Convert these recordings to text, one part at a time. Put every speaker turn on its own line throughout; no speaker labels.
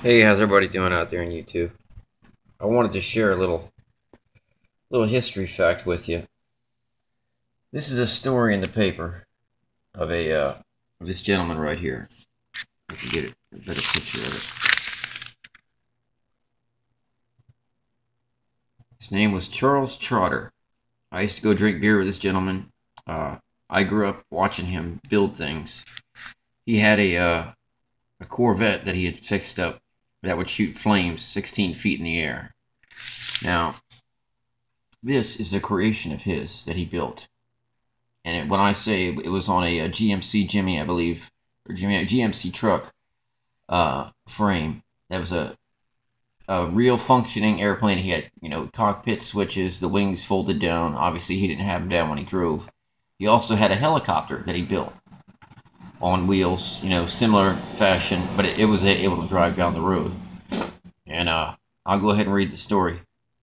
Hey, how's everybody doing out there on YouTube? I wanted to share a little history fact with you. This is a story in the paper of this gentleman right here. I can get a better picture of it. His name was Charles Trotter. I used to go drink beer with this gentleman. I grew up watching him build things. He had a Corvette that he had fixed up that would shoot flames 16 feet in the air. Now, this is a creation of his that he built. And when I say it was on a GMC Jimmy, I believe, or GMC truck frame, that was a real functioning airplane. He had, cockpit switches, the wings folded down. Obviously, he didn't have them down when he drove. He also had a helicopter that he built on wheels, similar fashion, but it was able to drive down the road. And I'll go ahead and read the story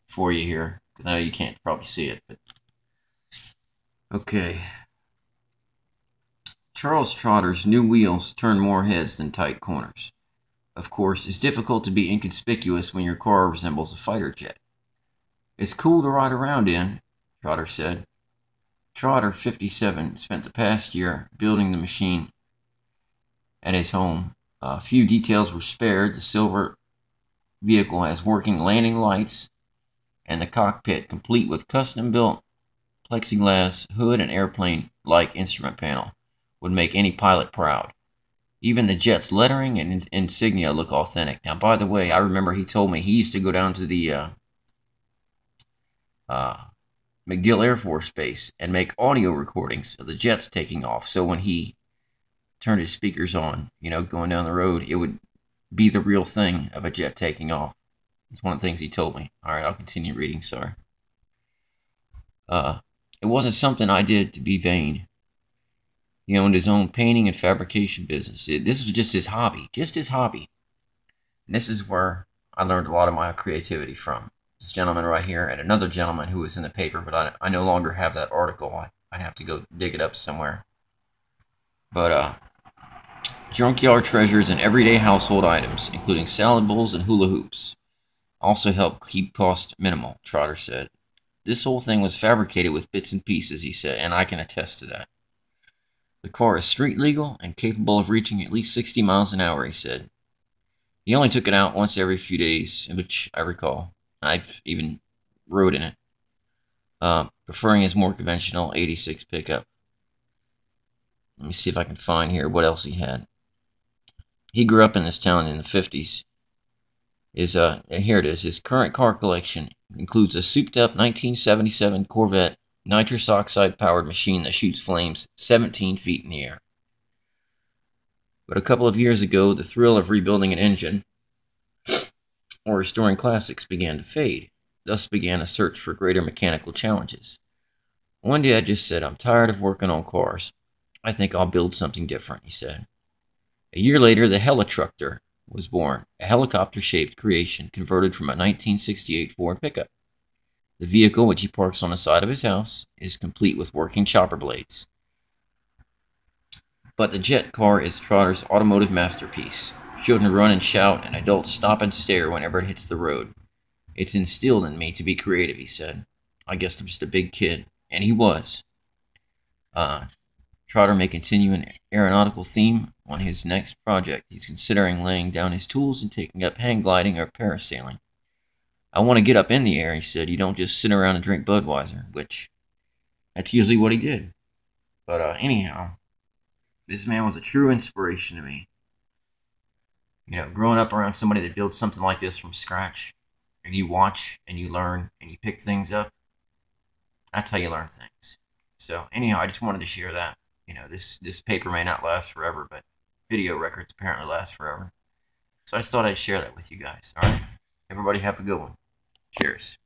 for you here, because I know you can't probably see it. But okay. Charles Trotter's new wheels turn more heads than tight corners. Of course, it's difficult to be inconspicuous when your car resembles a fighter jet. It's cool to ride around in, Trotter said. Trotter, 57, spent the past year building the machine at his home. A few details were spared. The silver vehicle has working landing lights, and the cockpit complete with custom-built plexiglass hood and airplane-like instrument panel would make any pilot proud. Even the jet's lettering and insignia look authentic. Now, by the way, I remember he told me he used to go down to the MacDill Air Force Base and make audio recordings of the jets taking off. So when he turned his speakers on, going down the road, it would be the real thing of a jet taking off. It's one of the things he told me. All right, I'll continue reading, sorry. It wasn't something I did to be vain. He owned his own painting and fabrication business. This was just his hobby. And this is where I learned a lot of my creativity from. This gentleman right here and another gentleman who was in the paper, but I no longer have that article. I'd have to go dig it up somewhere. But junkyard treasures and everyday household items, including salad bowls and hula hoops, also help keep costs minimal, Trotter said. This whole thing was fabricated with bits and pieces, he said, and I can attest to that. The car is street legal and capable of reaching at least 60 miles an hour, he said. He only took it out once every few days, which I recall. I've even rode in it, preferring his more conventional 86 pickup. Let me see if I can find here what else he had. He grew up in this town in the 50s. And here it is. His current car collection includes a souped-up 1977 Corvette nitrous oxide-powered machine that shoots flames 17 feet in the air. But a couple of years ago, the thrill of rebuilding an engine or restoring classics began to fade. Thus began a search for greater mechanical challenges. One day I just said, I'm tired of working on cars. I think I'll build something different, he said. A year later, the Helitructor was born, a helicopter-shaped creation converted from a 1968 Ford pickup. The vehicle, which he parks on the side of his house, is complete with working chopper blades. But the jet car is Trotter's automotive masterpiece. Children run and shout, and adults stop and stare whenever it hits the road. It's instilled in me to be creative, he said. I guess I'm just a big kid. And he was. Trotter may continue an aeronautical theme on his next project. He's considering laying down his tools and taking up hang gliding or parasailing. I want to get up in the air, he said. You don't just sit around and drink Budweiser, which that's usually what he did. But anyhow, this man was a true inspiration to me. Growing up around somebody that builds something like this from scratch, and you watch and you learn and you pick things up, that's how you learn things. So anyhow, I just wanted to share that. This paper may not last forever, but video records apparently last forever. So I just thought I'd share that with you guys. All right? Everybody have a good one. Cheers.